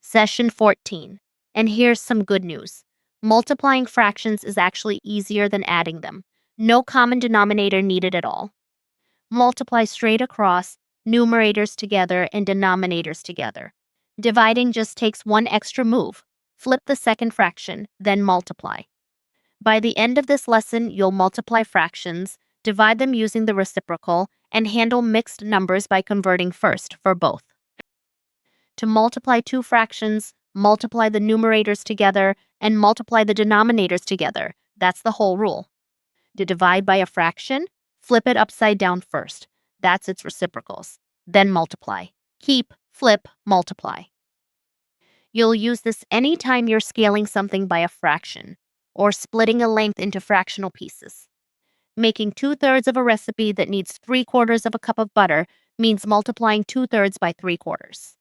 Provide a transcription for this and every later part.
Session 14. And here's some good news. Multiplying fractions is actually easier than adding them. No common denominator needed at all. Multiply straight across, numerators together and denominators together. Dividing just takes one extra move. Flip the second fraction, then multiply. By the end of this lesson, you'll multiply fractions, divide them using the reciprocal, and handle mixed numbers by converting first for both. To multiply two fractions, multiply the numerators together and multiply the denominators together. That's the whole rule. To divide by a fraction, flip it upside down first. That's its reciprocals. Then multiply. Keep, flip, multiply. You'll use this anytime you're scaling something by a fraction or splitting a length into fractional pieces. Making 2/3 of a recipe that needs 3/4 of a cup of butter means multiplying 2/3 by 3/4.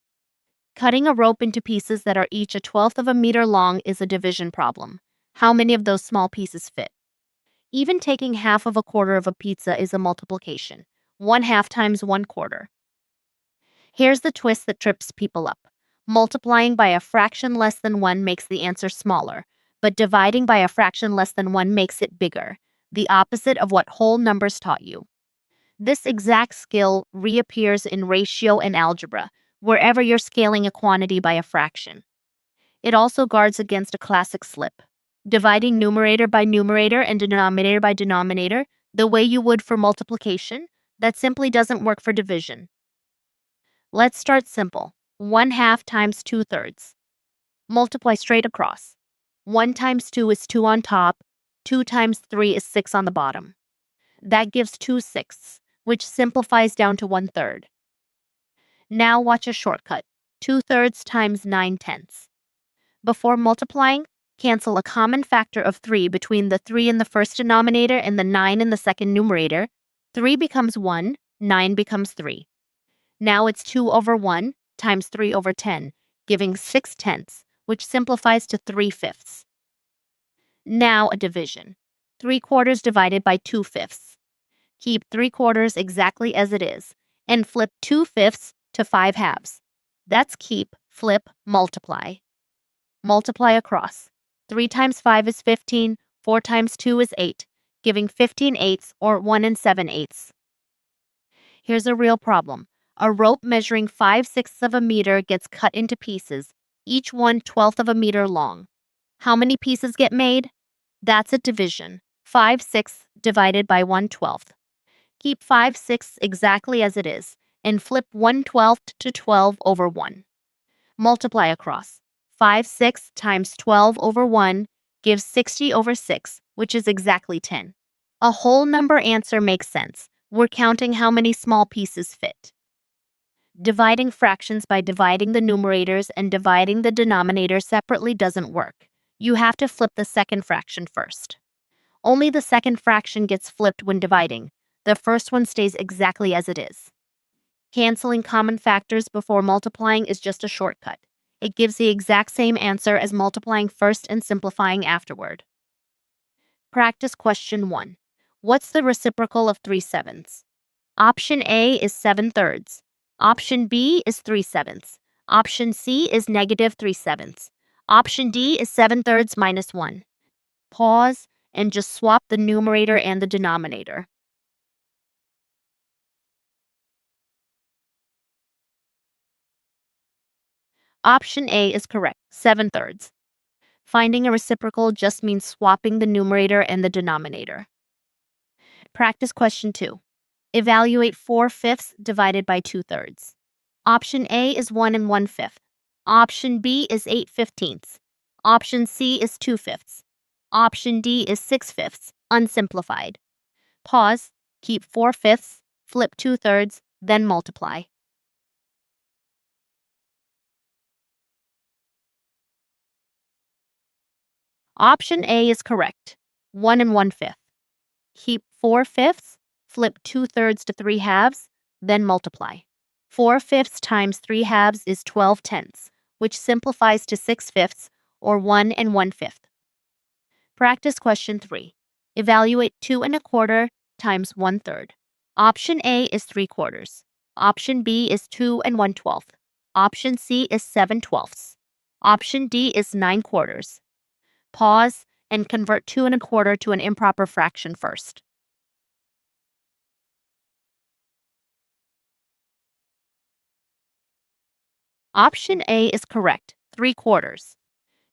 Cutting a rope into pieces that are each 1/12 of a meter long is a division problem. How many of those small pieces fit? Even taking half of a quarter of a pizza is a multiplication. 1/2 times 1/4. Here's the twist that trips people up. Multiplying by a fraction less than 1 makes the answer smaller, but dividing by a fraction less than 1 makes it bigger, the opposite of what whole numbers taught you. This exact skill reappears in ratio and algebra, wherever you're scaling a quantity by a fraction. It also guards against a classic slip, dividing numerator by numerator and denominator by denominator the way you would for multiplication. That simply doesn't work for division. Let's start simple. 1/2 times 2/3. Multiply straight across. 1 times 2 is 2 on top, 2 times 3 is 6 on the bottom. That gives 2/6, which simplifies down to 1/3. Now watch a shortcut. 2/3 times 9/10. Before multiplying, cancel a common factor of 3 between the 3 in the first denominator and the 9 in the second numerator. 3 becomes 1, 9 becomes 3. Now it's 2 over 1 times 3 over 10, giving 6/10, which simplifies to 3/5. Now a division. 3/4 divided by 2/5. Keep 3/4 exactly as it is, and flip 2/5 to 5/2. That's keep, flip, multiply. Multiply across. 3 times 5 is 15, 4 times 2 is 8, giving 15/8 or 1 7/8. Here's a real problem. A rope measuring 5/6 of a meter gets cut into pieces, each 1/12 of a meter long. How many pieces get made? That's a division. 5/6 divided by 1/12. Keep 5/6 exactly as it is, and flip 1/12 to 12 over 1. Multiply across. 5/6 times 12 over 1 gives 60 over 6, which is exactly 10. A whole number answer makes sense. We're counting how many small pieces fit. Dividing fractions by dividing the numerators and dividing the denominator separately doesn't work. You have to flip the second fraction first. Only the second fraction gets flipped when dividing. The first one stays exactly as it is. Canceling common factors before multiplying is just a shortcut. It gives the exact same answer as multiplying first and simplifying afterward. Practice question 1. What's the reciprocal of 3/7? Option A is 7/3. Option B is 3/7. Option C is -3/7. Option D is 7/3 minus 1. Pause and just swap the numerator and the denominator. Option A is correct, 7/3. Finding a reciprocal just means swapping the numerator and the denominator. Practice question 2. Evaluate 4/5 divided by 2/3. Option A is 1 1/5. Option B is 8/15. Option C is 2/5. Option D is 6/5, unsimplified. Pause, keep 4/5, flip 2/3, then multiply. Option A is correct, 1 1/5. Keep 4/5, flip 2/3 to 3/2, then multiply. 4/5 times 3/2 is 12/10, which simplifies to 6/5 or 1 1/5. Practice question 3. Evaluate 2 1/4 times 1/3. Option A is 3/4. Option B is 2 1/12. Option C is 7/12. Option D is 9/4. Pause and convert 2 1/4 to an improper fraction first. Option A is correct, 3/4.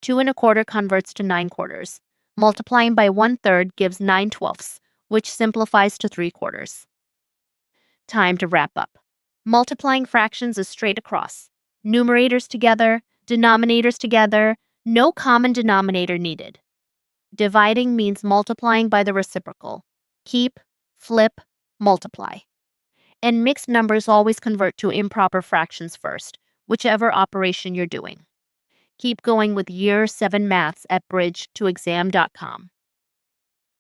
2 1/4 converts to 9/4. Multiplying by 1/3 gives 9/12, which simplifies to 3/4. Time to wrap up. Multiplying fractions is straight across. Numerators together, denominators together, no common denominator needed. Dividing means multiplying by the reciprocal. Keep, flip, multiply. And mixed numbers always convert to improper fractions first, whichever operation you're doing. Keep going with Year 7 Maths at bridge2exam.com.